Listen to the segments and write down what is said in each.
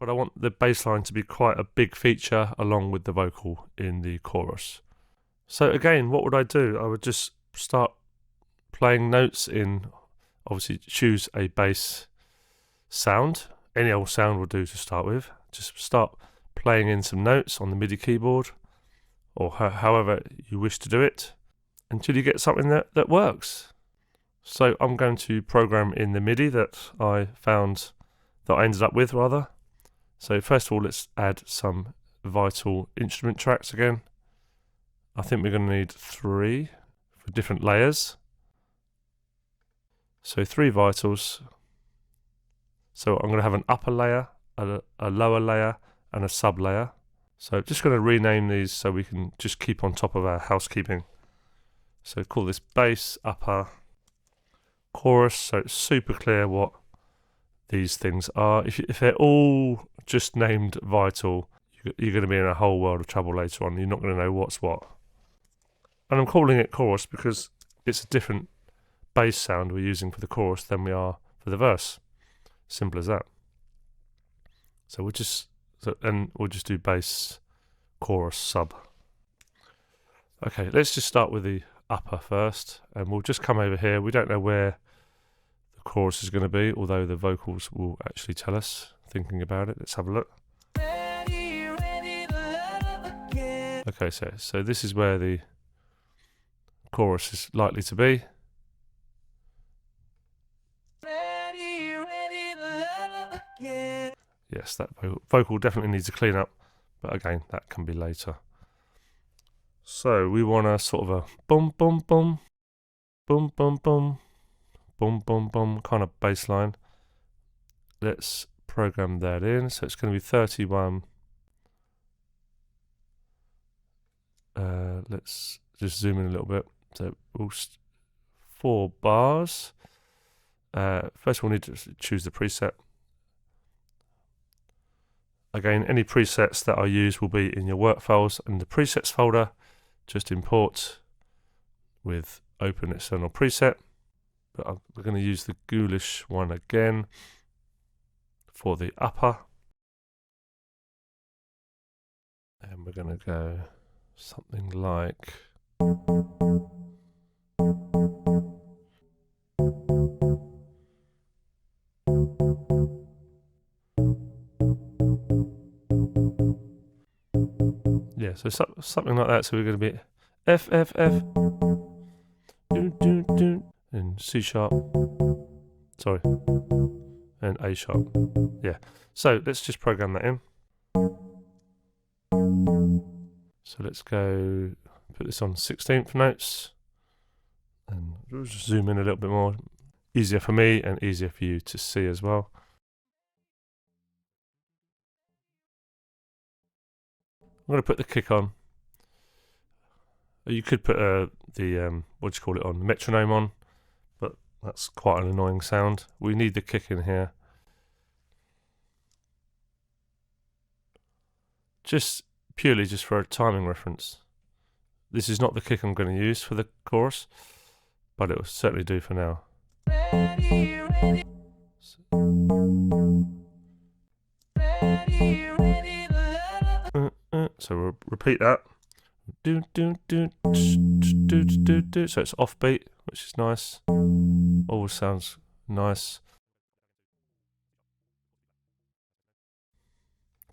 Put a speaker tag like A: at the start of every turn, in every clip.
A: but I want the bass line to be quite a big feature along with the vocal in the chorus. So again, what would I do? I would just start playing notes in, obviously choose a bass sound. Any old sound will do to start with. Just start playing in some notes on the MIDI keyboard, or however you wish to do it, until you get something that works. So I'm going to program in the MIDI that I ended up with rather. So first of all, let's add some vital instrument tracks again. I think we're going to need 3 for different layers. So 3 vitals. So I'm going to have an upper layer, a lower layer, and a sub layer. So I'm just going to rename these so we can just keep on top of our housekeeping. So call this bass, upper, chorus, so it's super clear what these things are. If they're all just named vital, you're going to be in a whole world of trouble later on. You're not going to know what's what. And I'm calling it chorus because it's a different bass sound we're using for the chorus than we are for the verse. Simple as that. So we'll just do bass, chorus, sub. Okay, let's just start with the upper first, and we'll just come over here. We don't know where the chorus is going to be, although the vocals will actually tell us. Thinking about it, let's have a look. Okay, so this is where the chorus is likely to be. Yes, that vocal definitely needs a clean up, but again, that can be later. So we want a sort of a boom, boom, boom, boom, boom, boom, boom, boom, boom kind of bass line. Let's program that in. So it's going to be 31. Let's just zoom in a little bit. So we'll 4 bars. First we'll need to choose the preset. Again, any presets that I use will be in your work files, and the presets folder, just import with open external preset. But we're going to use the ghoulish one again for the upper. And we're going to go something like yeah, so something like that. So we're going to be F, F, F, do, do, do, and C sharp, sorry, and A sharp. Yeah, so let's just program that in. So let's go put this on 16th notes, and we'll just zoom in a little bit more. Easier for me and easier for you to see as well. I'm going to put the kick on. You could put the what do you call it on, the metronome on, but that's quite an annoying sound. We need the kick in here. Purely just for a timing reference. This is not the kick I'm going to use for the chorus, but it will certainly do for now. So we'll repeat that. Do, do, do, do, do, do. So it's offbeat, which is nice. Always sounds nice.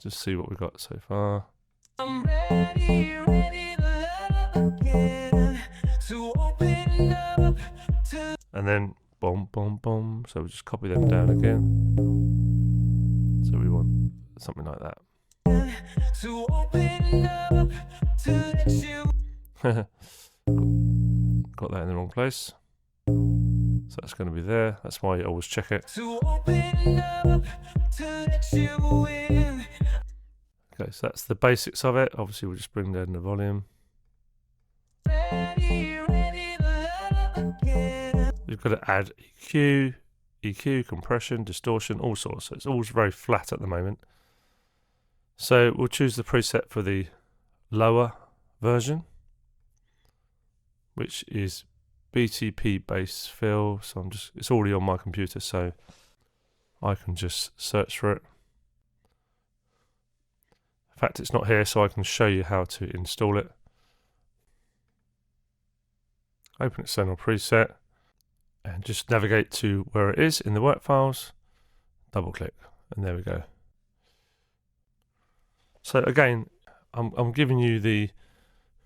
A: Just see what we've got so far. I'm ready to love again, to open up to. And then boom, boom, boom. So we'll just copy them down again. So we want something like that. To open up to let you. Got that in the wrong place. So that's going to be there. That's why you always check it. To open up to let you in. Okay, so that's the basics of it. Obviously, we'll just bring down the volume. We've got to add EQ, compression, distortion, all sorts. So it's all very flat at the moment. So we'll choose the preset for the lower version, which is BTP bass fill. So it's already on my computer, so I can just search for it. In fact, it's not here, so I can show you how to install it. Open external preset and just navigate to where it is in the work files, double click, and there we go. So again, I'm giving you the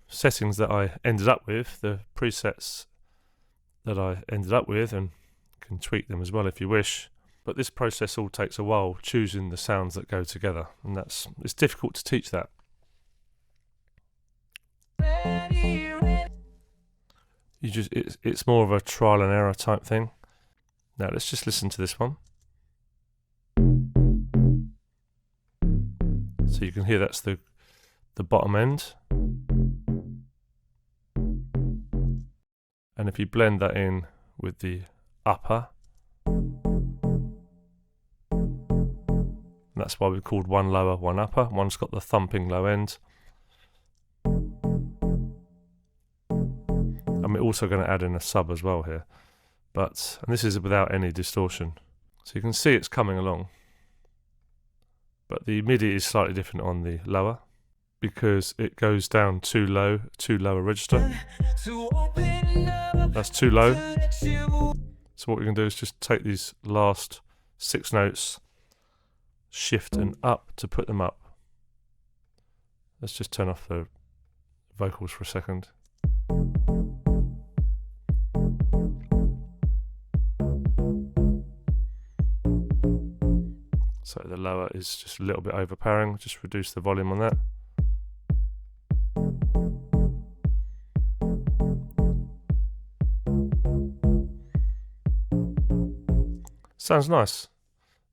A: settings that I ended up with, the presets that I ended up with, and can tweak them as well if you wish. But this process all takes a while, choosing the sounds that go together, and it's difficult to teach that. It's more of a trial and error type thing. Now let's just listen to this one. So you can hear that's the bottom end. And if you blend that in with the upper, that's why we've called one lower, one upper. One's got the thumping low end. And we're also going to add in a sub as well here. And this is without any distortion. So you can see it's coming along. But the MIDI is slightly different on the lower, because it goes down too low a register. That's too low. So what we can do is just take these last 6 notes, shift and up to put them up. Let's just turn off the vocals for a second. So the lower is just a little bit overpowering, just reduce the volume on that. Sounds nice.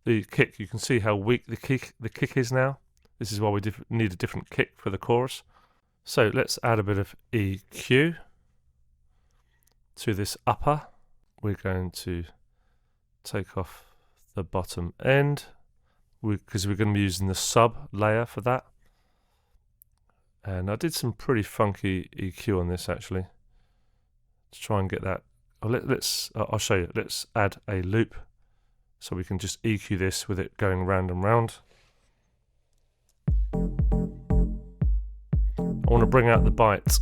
A: The kick, you can see how weak the kick is now. This is why we need a different kick for the chorus. So let's add a bit of EQ to this upper. We're going to take off the bottom end, because we're going to be using the sub layer for that. And I did some pretty funky EQ on this actually, to try and get that. I'll show you. Let's add a loop, so we can just EQ this with it going round and round. I want to bring out the bite.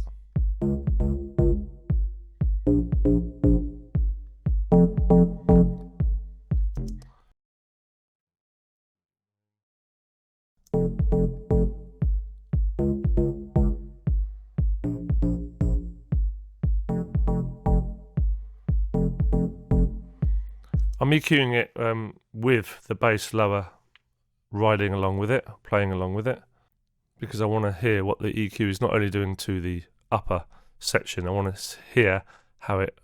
A: I'm EQing it with the bass lower riding along with it, playing along with it, because I want to hear what the EQ is not only doing to the upper section, I want to hear how it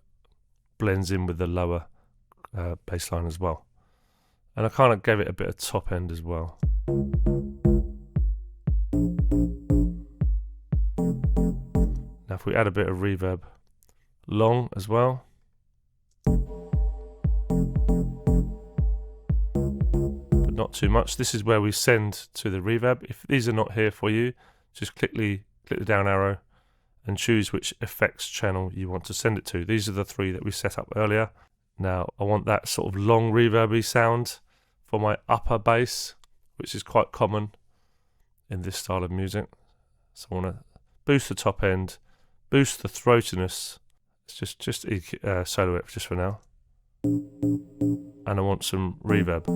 A: blends in with the lower bass line as well. And I kind of gave it a bit of top end as well. Now if we add a bit of reverb long as well. Not too much. This is where we send to the reverb. If these are not here for you, just click the down arrow and choose which effects channel you want to send it to. These are the 3 that we set up earlier. Now I want that sort of long reverby sound for my upper bass, which is quite common in this style of music. So I want to boost the top end, boost the throatiness. It's just solo it just for now. And I want some reverb.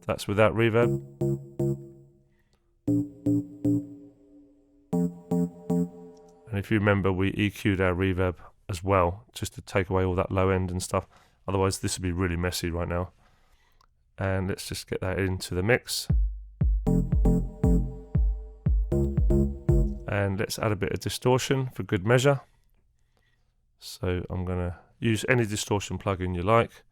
A: That's without reverb. And if you remember, we EQ'd our reverb as well, just to take away all that low end and stuff. Otherwise this would be really messy right now. And let's just get that into the mix. And let's add a bit of distortion for good measure. So I'm going to use any distortion plugin you like.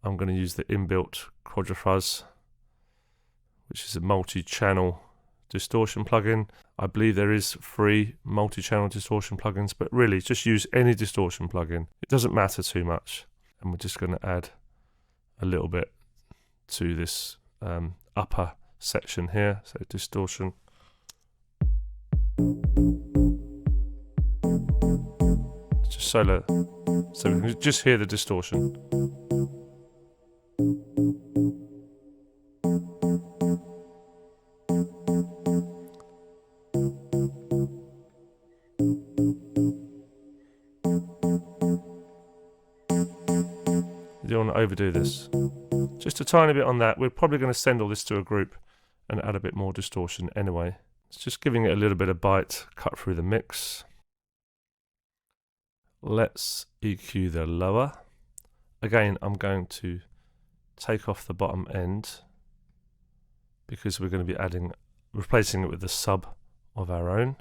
A: I'm going to use the inbuilt Quadrafuzz, which is a multi-channel distortion plugin. I believe there is free multi-channel distortion plugins, but really just use any distortion plugin. It doesn't matter too much. And we're just going to add a little bit to this upper section here, so distortion. Just solo, so we can just hear the distortion. don't want to overdo this. Just a tiny bit on that. We're probably going to send all this to a group and add a bit more distortion anyway. It's just giving it a little bit of bite, cut through the mix. Let's EQ the lower. Again, I'm going to take off the bottom end because we're going to be replacing it with the sub of our own.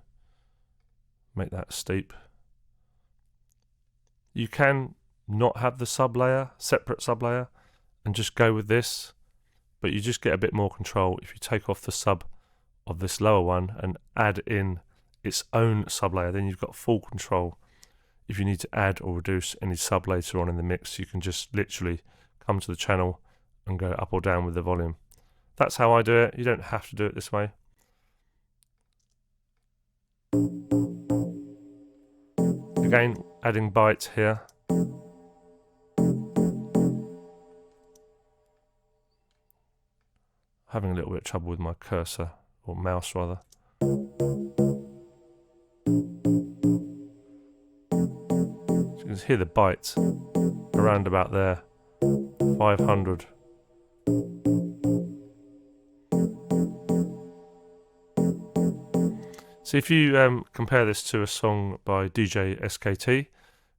A: Make that steep. You can not have the separate sub layer, and just go with this, but you just get a bit more control if you take off the sub of this lower one and add in its own sub layer. Then you've got full control. If you need to add or reduce any sub later on in the mix, you can just literally come to the channel and go up or down with the volume. That's how I do it. You don't have to do it this way. Again, adding bite here. Having a little bit of trouble with my cursor, or mouse rather. So you can hear the bite around about there, 500. So if you compare this to a song by DJ SKT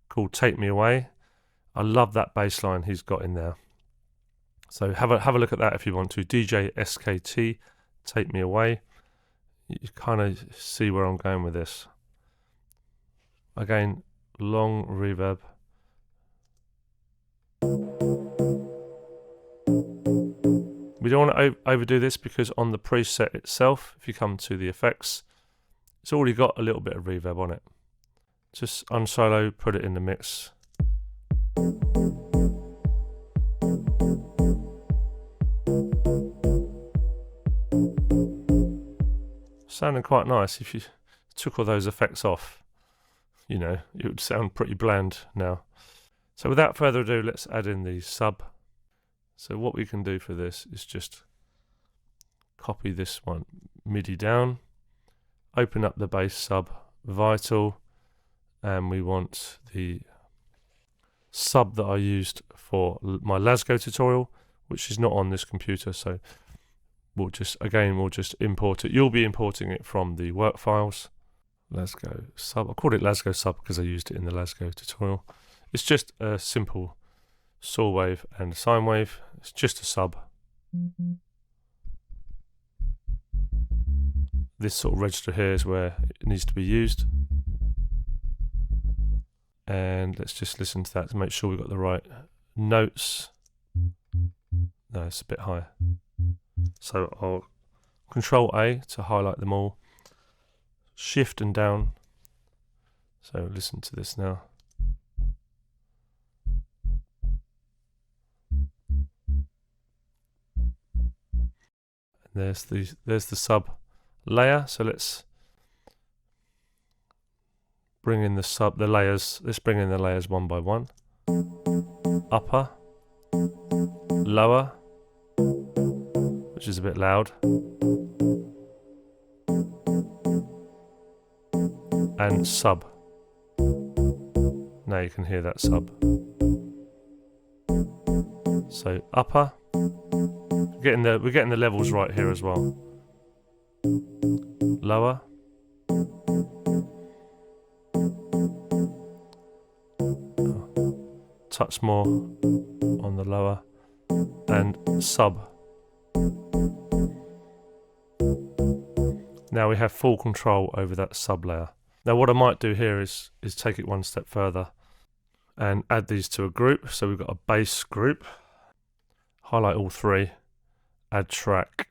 A: called Take Me Away, I love that bass line he's got in there. So have a look at that if you want to. DJ SKT, Take Me Away. You kind of see where I'm going with this. Again, long reverb. We don't want to overdo this because on the preset itself, if you come to the effects, it's already got a little bit of reverb on it. Just unsolo, put it in the mix. Sounding quite nice. If you took all those effects off, you know, it would sound pretty bland now. So without further ado, let's add in the sub. So what we can do for this is just copy this one MIDI down, open up the bass sub vital, and we want the sub that I used for my Lasgo tutorial, which is not on this computer, so we'll just import it. You'll be importing it from the work files. Lasgo sub. I called it Lasgo sub because I used it in the Lasgo tutorial. It's just a simple saw wave and a sine wave. It's just a sub. This sort of register here is where it needs to be used. And let's just listen to that to make sure we've got the right notes. No, it's a bit high. So I'll Control A to highlight them all. Shift and down. So listen to this now. And there's the sub layer. So let's bring in the layers. Let's bring in the layers one by one. Upper, lower, which is a bit loud, and sub. Now you can hear that sub. So upper, we're getting the levels right here as well. Lower, touch more on the lower, and sub. Now we have full control over that sub layer. Now what I might do here is take it one step further and add these to a group. So we've got a bass group, highlight all three, add track,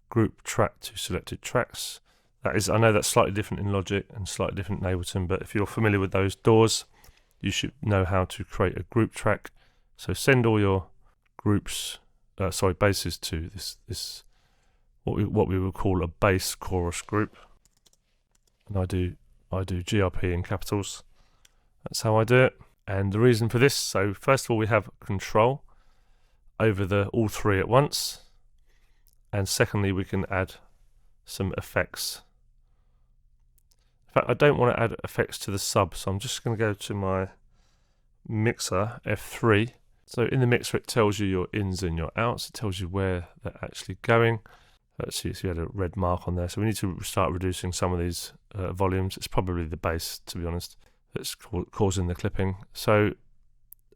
A: group track to selected tracks. That is, I know that's slightly different in Logic and slightly different in Ableton, but if you're familiar with those doors, you should know how to create a group track. So send all your basses to this what we would call a bass chorus group. And I do GRP in capitals. That's how I do it. And the reason for this, so first of all we have control over all three at once. And secondly we can add some effects. In fact, I don't want to add effects to the sub, so I'm just going to go to my mixer, F3, So in the mixer it tells you your ins and your outs, it tells you where they're actually going. Let's see, so you had a red mark on there, so we need to start reducing some of these volumes. It's probably the bass, to be honest, that's causing the clipping. So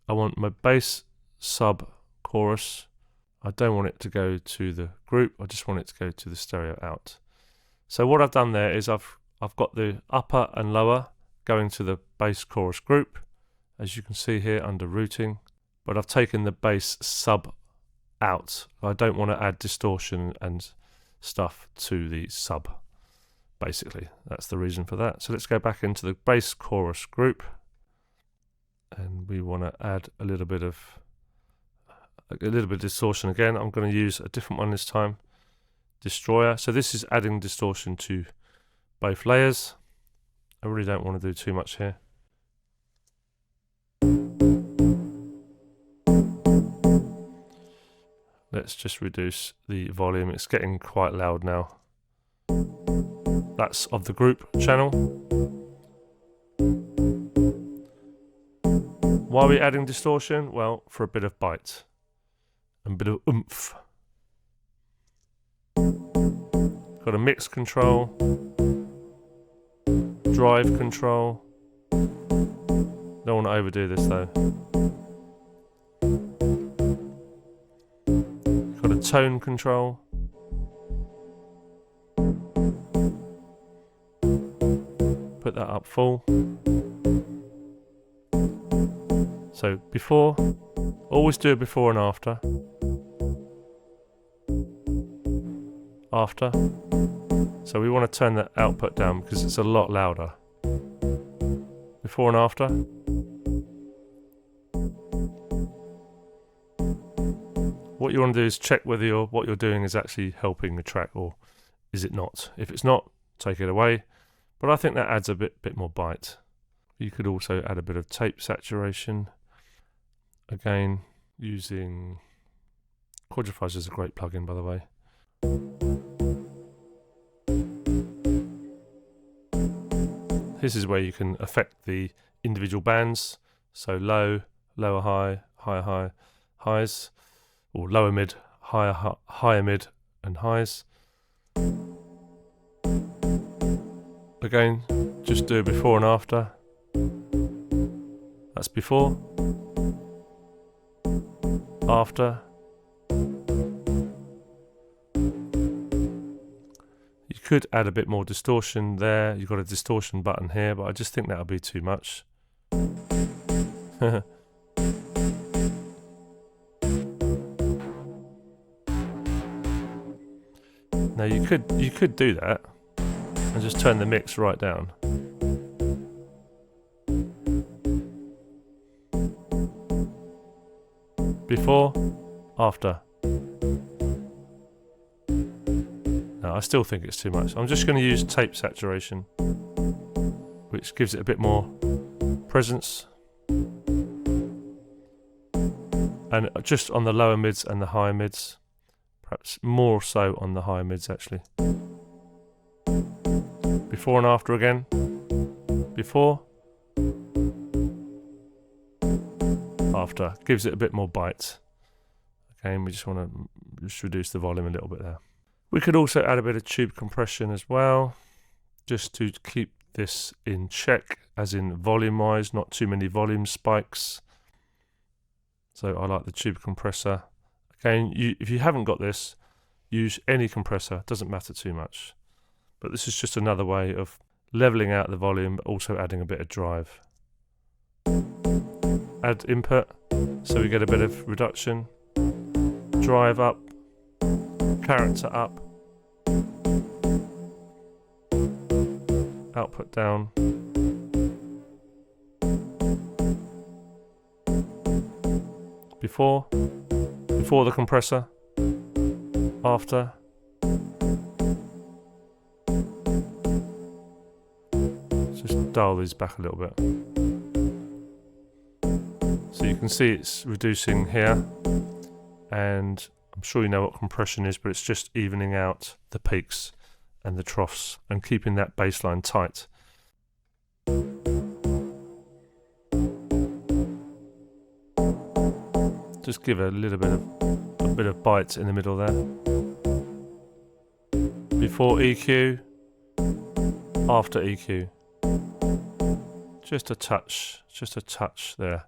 A: I want my bass, sub, chorus. I don't want it to go to the group, I just want it to go to the stereo out. So what I've done there is I've got the upper and lower going to the bass chorus group, as you can see here under routing, but I've taken the bass sub out. I don't want to add distortion and stuff to the sub, basically. That's the reason for that. So let's go back into the bass chorus group, and we want to add a little bit of distortion again. I'm going to use a different one this time, Destroyer. So this is adding distortion to both layers. I really don't want to do too much here. Let's just reduce the volume. It's getting quite loud now. That's of the group channel. Why are we adding distortion? Well, for a bit of bite and a bit of oomph. Got a mix control, drive control. Don't want to overdo this though. Got a tone control. Put that up full. So before, always do a before and after. After. So we want to turn the output down because it's a lot louder. Before and after. What you want to do is check whether what you're doing is actually helping the track or is it not. If it's not, take it away. But I think that adds a bit more bite. You could also add a bit of tape saturation. Again, using Quadrifizer is a great plugin, by the way. This is where you can affect the individual bands. So low, lower high, higher high, highs, or lower mid, higher mid, and highs. Again, just do before and after. That's before. After. You could add a bit more distortion there. You've got a distortion button here, but I just think that'll be too much. Now you could do that and just turn the mix right down. Before, after. No, I still think it's too much. I'm just going to use tape saturation, which gives it a bit more presence. And just on the lower mids and the higher mids. Perhaps more so on the higher mids actually. Before and after again. Before. After. Gives it a bit more bite. Okay, and we just want to reduce the volume a little bit there. We could also add a bit of tube compression as well, just to keep this in check, as in volume wise, not too many volume spikes. So I like the tube compressor. Again, if you haven't got this, use any compressor, doesn't matter too much. But this is just another way of leveling out the volume, but also adding a bit of drive. Add input, so we get a bit of reduction. Drive up, character up, output down. Before the compressor, after. Just dial these back a little bit. So you can see it's reducing here, and I'm sure you know what compression is, but it's just evening out the peaks and the troughs and keeping that bassline tight. Just give a little bit of bite in the middle there. Before EQ, after EQ. Just a touch there.